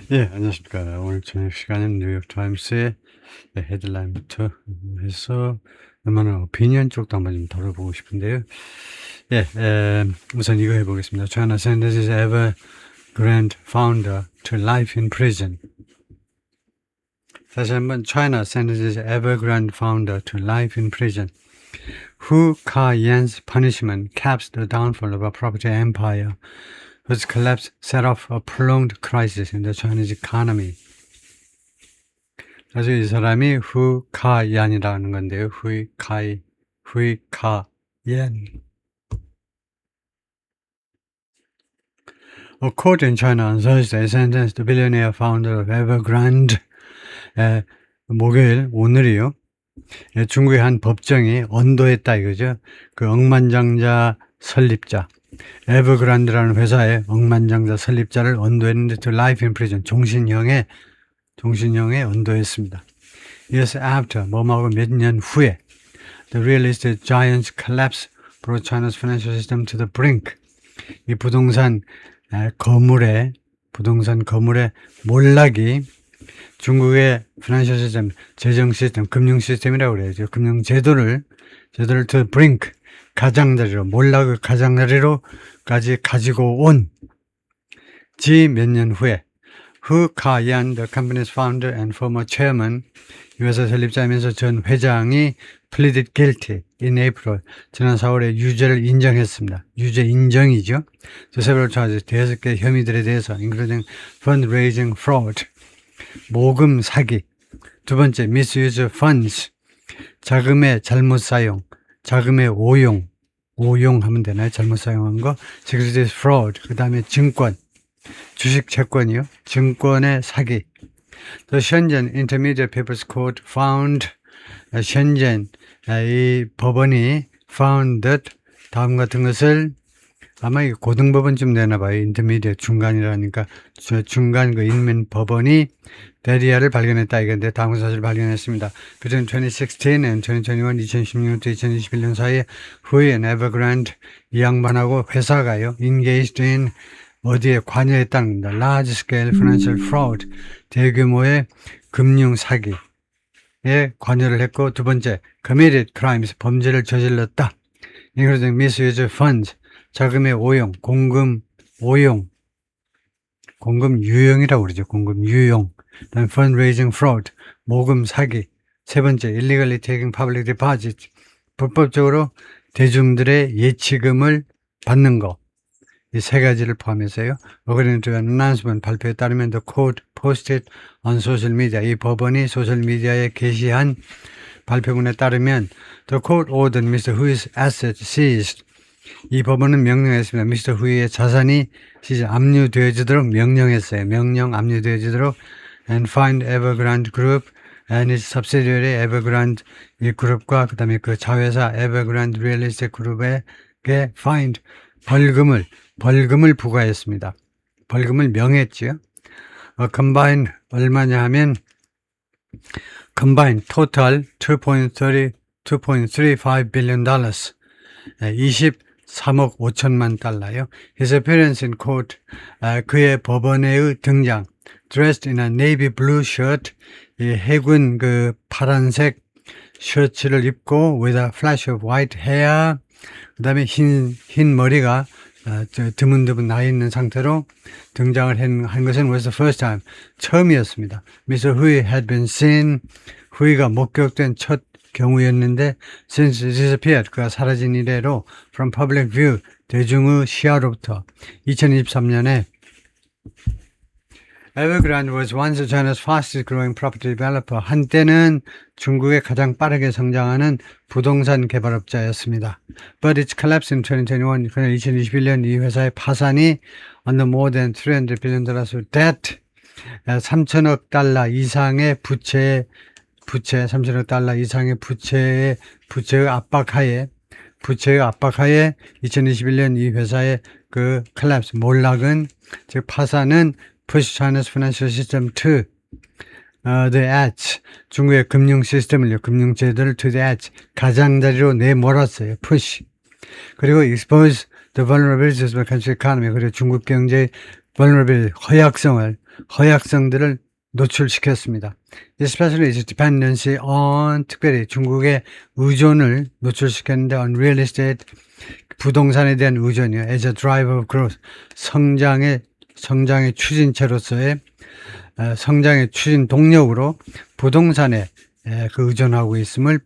예, 안녕하십니까. 오늘 저녁 시간은 뉴욕타임스의 헤드라인부터 해서 웬만한 오피니언 쪽도 한번 좀 다뤄보고 싶은데요. 예, 우선 이거 해보겠습니다. China sentences ever grand founder to life in prison. 다시 한번 China sentences ever grand founder to life in prison. Hu Ka-yan's punishment caps the downfall of a property empire whose collapse set off a prolonged crisis in the Chinese economy. 그래서 이 사람이 후카얀이라는 건데요. 후이카얀. A court in China on Thursday sentenced the billionaire founder of Evergrande, 목요일, 오늘이요. 중국의 한 법정이 언도했다 이거죠. 그 억만장자 설립자, 에버그란드라는 회사의 억만장자 설립자를 언도했는데 to life in prison, 종신형에 언도했습니다. Years after, 뭐하고 몇 년 후에 the real estate giant's collapse brought China's financial system to the brink. 이 부동산 거물의 몰락이 중국의 financial system, 재정 시스템, 금융 시스템이라고 그래야죠. 금융 제도를 to the brink, 가장자리로, 몰락의 가장자리로까지 가지고 온 지 몇 년 후에 Hu Ka-yan, the company's founder and former chairman, 이 회사 설립자이면서 전 회장이 pleaded guilty in April, 지난 4월에 유죄를 인정했습니다. 유죄 인정이죠. To several charges, 5개 혐의들에 대해서 including fundraising fraud, 모금 사기, 두 번째 misuse of funds, 자금의 잘못 사용, 자금의 오용하면 되나요? 잘못 사용한 거. securities fraud, 그 다음에 증권, 주식 채권이요. 증권의 사기. The Shenzhen Intermediate People's Court found, Shenzhen, 이 법원이 found that, 다음 같은 것을, 아마 이 고등법원쯤 되나봐요. Intermediate, 중간이라니까. 중간 그 인민 법원이 데리아를 발견했다 이건데 다음 사실을 발견했습니다. Between 2016 and 2021, 2016년부터 2021년 사이에 후에 Evergrande 이 양반하고 회사가요. engaged in 어디에 관여했다는 겁니다. large scale financial fraud, 대규모의 금융 사기에 관여를 했고, 두 번째 committed crimes, 범죄를 저질렀다. including misuse of funds, 자금의 오용, 공금 유용이라고 그러죠. 공금 유용. 그다음 fundraising fraud, 모금 사기. 세 번째 illegally taking public deposits, 불법적으로 대중들의 예치금을 받는 거. 이 세 가지를 포함해서요. According to an announcement, 발표에 따르면 the court posted on social media, 이 법원이 소셜미디어에 게시한 발표문에 따르면 the court ordered Mr. Hu's assets seized. 이 법원은 명령했습니다. 미스터 후이의 자산이 압류되어지도록 명령했어요. 압류되어지도록 and find Evergrande Group and its subsidiary Evergrande 이 그룹과 그 다음에 그 자회사 Evergrande Real Estate Group에게 find 벌금을 부과했습니다. 벌금을 명했죠. combine 얼마냐 하면 combine total $2.35 billion, 23억 5천만 달러요. His appearance in court, 그의 법원의 등장, dressed in a navy blue shirt, 이 해군 그 파란색 셔츠를 입고 with a flash of white hair, 그 다음에 흰 머리가 드문드문 나 있는 상태로 등장을 한 것은 was the first time, 처음이었습니다. Mr. Hui had been seen, 후이가 목격된 첫 경우였는데 since disappeared, 그가 사라진 이래로 from public view, 대중의 시야로부터 2023년에 Evergrande was once China's fastest growing property developer. 한때는 중국의 가장 빠르게 성장하는 부동산 개발업자였습니다. But its collapse in 2021, 그러나 2021년 이 회사의 파산이 under more than $300 billion debt, 3천억 달러 이상의 부채 3천억 달러 이상의 부채의 압박하에 2021년 이 회사의 그 collapse, 몰락은, 즉 파산은 push China's financial system to the edge, 중국의 금융 시스템을요, 금융 제도를 to the edge, 가장자리로 내몰았어요. push. 그리고 expose the vulnerabilities of the country economy, 그리고 중국 경제의 vulnerability, 허약성들을 노출시켰습니다. Especially its dependency on, 특별히 중국의 의존을 노출시켰는데 on real estate, 부동산에 대한 의존이요. As a driver of growth, 성장의 추진체로서의 성장의 추진 동력으로 부동산에 그 의존하고 있음을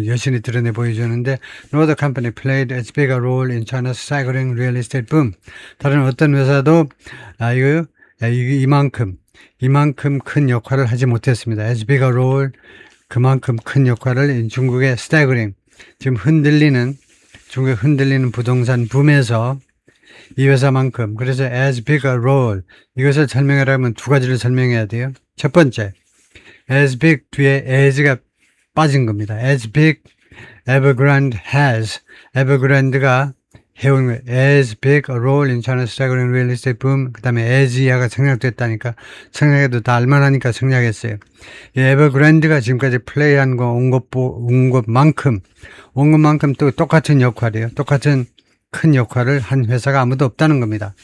여신이 드러내 보여주는데 No other company played as big a role in China's staggering real estate boom. 다른 어떤 회사도 이만큼 큰 역할을 하지 못했습니다. As big a role, 그만큼 큰 역할을 in 중국의 staggering, 지금 중국의 흔들리는 부동산 붐에서 이 회사만큼. 그래서 as big a role, 이것을 설명하려면 두 가지를 설명해야 돼요. 첫 번째, as big 뒤에 as가 빠진 겁니다. as big Evergrande has, Evergrande가 해온 거예요. as big a role in China's staggering real estate boom. 그 다음에 as 이하가 생략됐다니까, 생략해도 다 알만하니까 생략했어요. 이 Evergrande가 지금까지 플레이한 거 온 것만큼 또 똑같은 역할이에요. 똑같은 큰 역할을 한 회사가 아무도 없다는 겁니다.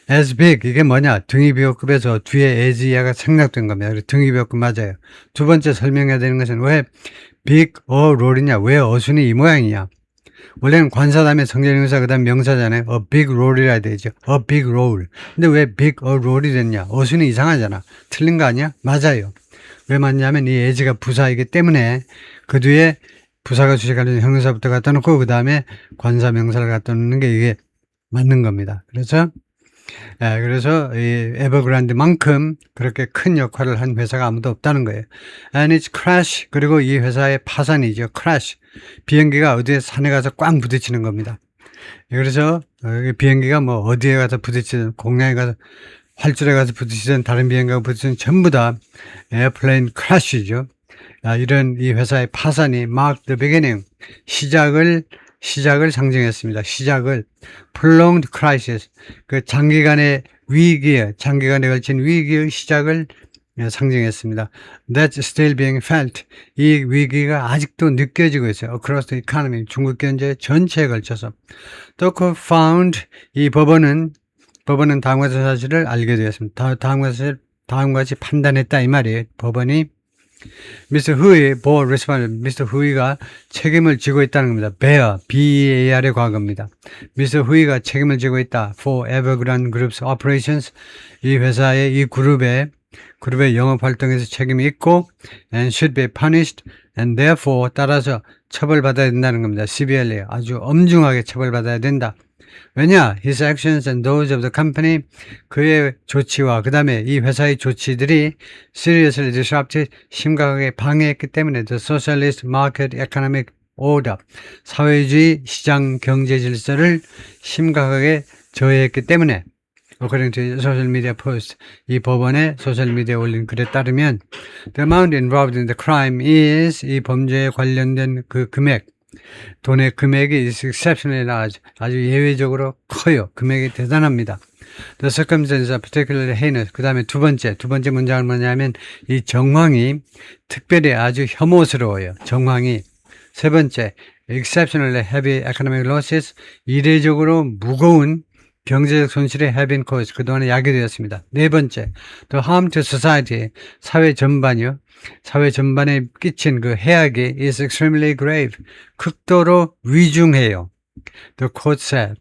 as big, 이게 뭐냐? 등위비호급에서 뒤에 as 이하가 생략된 겁니다. 그래서 등위비호급 맞아요. 두 번째 설명해야 되는 것은 왜 big a role이냐? 왜 어순이 이 모양이냐? 원래는 관사 다음에 성질명사 그 다음 명사잖아요. a big role이라 되죠. a big role. 근데 왜 big a role이 됐냐? 어순이 이상하잖아. 틀린 거 아니야? 맞아요. 왜 맞냐면 이 as가 부사이기 때문에 그 뒤에 부사가 주식하는 형용사부터 갖다 놓고 그 다음에 관사 명사를 갖다 놓는 게 이게 맞는 겁니다. 그래서 이 에버그란드만큼 그렇게 큰 역할을 한 회사가 아무도 없다는 거예요. And it's crash. 그리고 이 회사의 파산이죠. crash. 비행기가 어디에 산에 가서 꽝 부딪히는 겁니다. 그래서 비행기가 뭐 어디에 가서 부딪히든 공양에 가서 활주로에 가서 부딪히든 다른 비행기가 부딪히든 전부 다 에어플레인 crash이죠. 이런 이 회사의 파산이 mark the beginning. 시작을 상징했습니다. prolonged crisis, 그 장기간에 장기간에 걸친 위기의 시작을 상징했습니다. That's still being felt. 이 위기가 아직도 느껴지고 있어요. Across the economy, 중국 경제 전체에 걸쳐서. 또 found, 이 법원은 다음과 같은 사실을 알게 되었습니다. 다음과 같이 판단했다 이 말이에요. 법원이 Mr. Hui bore responsibility. Mr. Hui가 책임을 지고 있다는 겁니다. bear, B-E-A-R의 과거입니다. Mr. Hui가 책임을 지고 있다. For Evergrande Group's operations. 이 회사의 이 그룹의 영업 활동에서 책임이 있고 and should be punished and therefore 따라서 처벌받아야 된다는 겁니다. severely, 아주 엄중하게 처벌받아야 된다. 왜냐? His actions and those of the company, 그의 조치와 그 다음에 이 회사의 조치들이 seriously disrupted, 심각하게 방해했기 때문에 the socialist market economic order, 사회주의 시장 경제 질서를 심각하게 저해했기 때문에 according to social media post, 이 법원의 소셜미디어에 올린 글에 따르면 the amount involved in the crime is, 이 범죄에 관련된 그 금액, 돈의 금액이 is exceptionally large, 아주 예외적으로 커요. 금액이 대단합니다. The circumstances are particularly heinous. 그 다음에 두 번째 문장은 뭐냐면 이 정황이 특별히 아주 혐오스러워요. 정황이. 세 번째, exceptionally heavy economic losses, 이례적으로 무거운 경제적 손실에 have been caused, 그동안에 야기되었습니다. 네 번째, the harm to society, 사회 전반에 끼친 그 해악이 is extremely grave, 극도로 위중해요. The court said.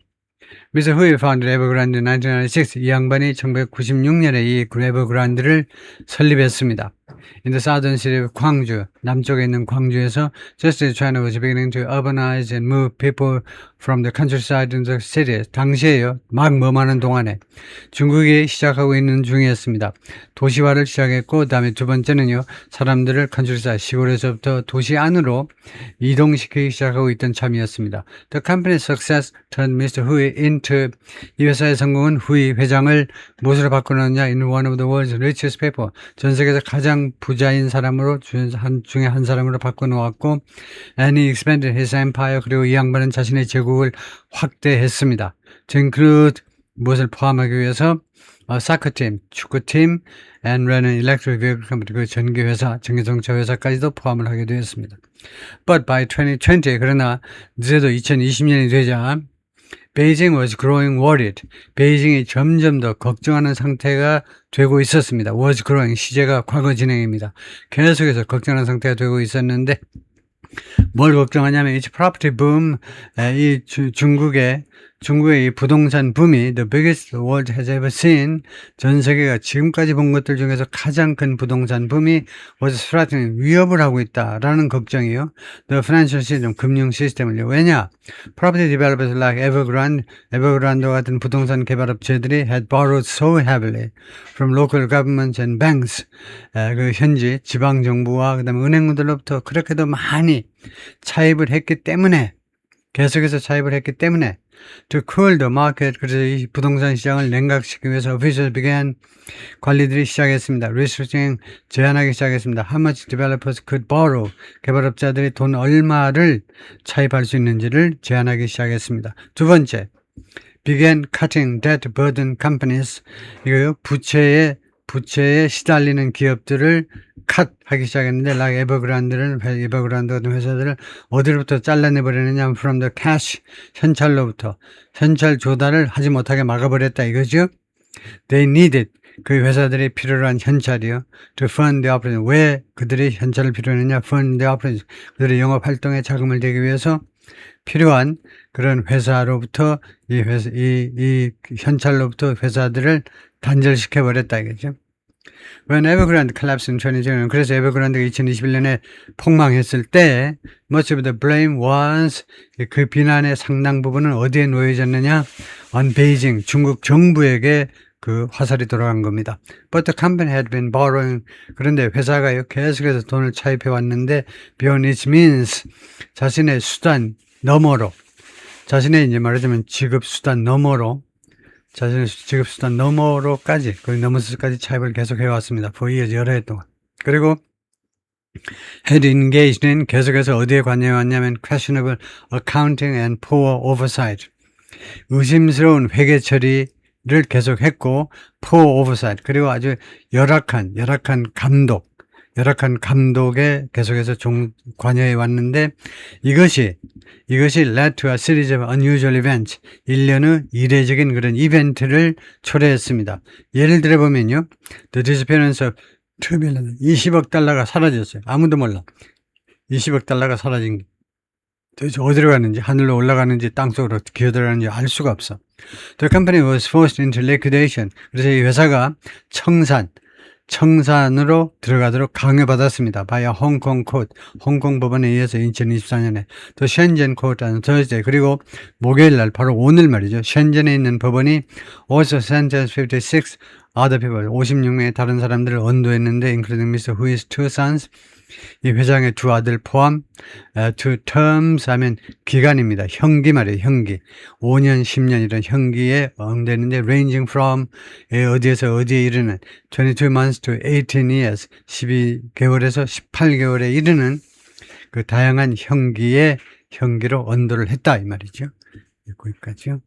Mr. Hui founded Evergrande in 1996. 이 양반이 1996년에 이 에버그란드를 설립했습니다. In the southern city of 광주, 남쪽에 있는 광주에서 just as China was beginning to urbanize and move people from the countryside into the city. 당시에요. 막 머무는 동안에 중국이 시작하고 있는 중이었습니다. 도시화를 시작했고 그 다음에 두 번째는요. 사람들을 countryside, 시골에서부터 도시 안으로 이동시키기 시작하고 있던 참이었습니다. The company's success turned Mr. Hui into, 이 회사의 성공은 후이 회장을 무엇으로 바꾸느냐? In one of the world's richest people. 전 세계에서 가장 부자인 사람으로 중에 한 사람으로 바꿔놓았고 and he expanded his empire. 그리고 이 양반은 자신의 제국을 확대했습니다. To include, 무엇을 포함하기 위해서 사커팀, 축구팀 and ran an electric vehicle company, 그 전기자동차 회사까지도 포함을 하게 되었습니다. But by 2020, 그러나 늦어도 2020년이 되자 Beijing was growing worried. 베이징이 점점 더 걱정하는 상태가 되고 있었습니다. was growing 시제가 과거 진행입니다. 계속해서 걱정하는 상태가 되고 있었는데 뭘 걱정하냐면 이 property boom, 이 중국의 이 부동산 붐이 the biggest the world has ever seen, 전 세계가 지금까지 본 것들 중에서 가장 큰 부동산 붐이 was threatening, 위협을 하고 있다라는 걱정이요. The financial system, 금융 시스템을요. 왜냐? Property developers like Evergrande 같은 부동산 개발업체들이 had borrowed so heavily from local governments and banks, 그 현지 지방 정부와 그다음에 은행들로부터 그렇게도 많이 차입을 했기 때문에, 계속해서 차입을 했기 때문에 to cool the market, 그래서 이 부동산 시장을 냉각시키기 위해서 officials began, 관리들이 시작했습니다. restricting, 제한하기 시작했습니다. How much developers could borrow, 개발업자들이 돈 얼마를 차입할 수 있는지를 제한하기 시작했습니다. 두 번째, began cutting debt burden companies, 이거요, 부채에 시달리는 기업들을 컷하기 시작했는데, like 에버그란드 같은 회사들을 어디로부터 잘라내버리느냐, from the cash, 현찰로부터, 현찰 조달을 하지 못하게 막아버렸다 이거죠. They needed, 그 회사들이 필요로 한 현찰이요. to fund the operation, 왜 그들이 현찰을 필요했느냐, fund the operation, 그들의 영업 활동에 자금을 대기 위해서 필요한 그런 회사로부터 이 현찰로부터 회사들을 단절시켜버렸다 이거죠. When Evergrande collapsed in 2021, 그래서 에버그란드가 2021년에 폭망했을 때 much of the blame was, 그 비난의 상당 부분은 어디에 놓여졌느냐, on Beijing, 중국 정부에게 그 화살이 돌아간 겁니다. But the company had been borrowing, 그런데 회사가요 계속해서 돈을 차입해 왔는데 beyond its means, 자신의 수단 너머로, 자신의 이제 말하자면 지급 수단 너머로, 자신의 지급 수단 너머로까지, 거의 넘어서까지 차입을 계속 해왔습니다. for years, 여러 해 동안. 그리고 had engaged in, 계속해서 어디에 관여했냐면 questionable accounting and poor oversight, 의심스러운 회계 처리를 계속했고 poor oversight, 그리고 아주 열악한 감독에 계속해서 관여해 왔는데 이것이 led to a series of unusual events, 1년 후 이례적인 그런 이벤트를 초래했습니다. 예를 들어 보면요, the disappearance of $2 billion, 20억 달러가 사라졌어요. 아무도 몰라. 20억 달러가 사라진 게 도대체 어디로 갔는지, 하늘로 올라가는지 땅속으로 기어들어가는지 알 수가 없어. The company was forced into liquidation, 그래서 이 회사가 청산으로 들어가도록 강요받았습니다. by a Hong Kong court, 홍콩 법원에 의해서 2024년에 또 셴젠 court on Thursday, 그리고 목요일 날 바로 오늘 말이죠. 셴젠에 있는 법원이 also sentenced 56 other people, 56명의 다른 사람들을 언도했는데 including Mr. Hui's two sons, 이 회장의 두 아들 포함, to terms 하면 기간입니다. 형기 말이에요. 형기. 5년, 10년 이런 형기에 응되는데 ranging from, 어디에서 어디에 이르는 22 months to 18 years, 12개월에서 18개월에 이르는 그 다양한 형기로 언도를 했다 이 말이죠. 거기까지요.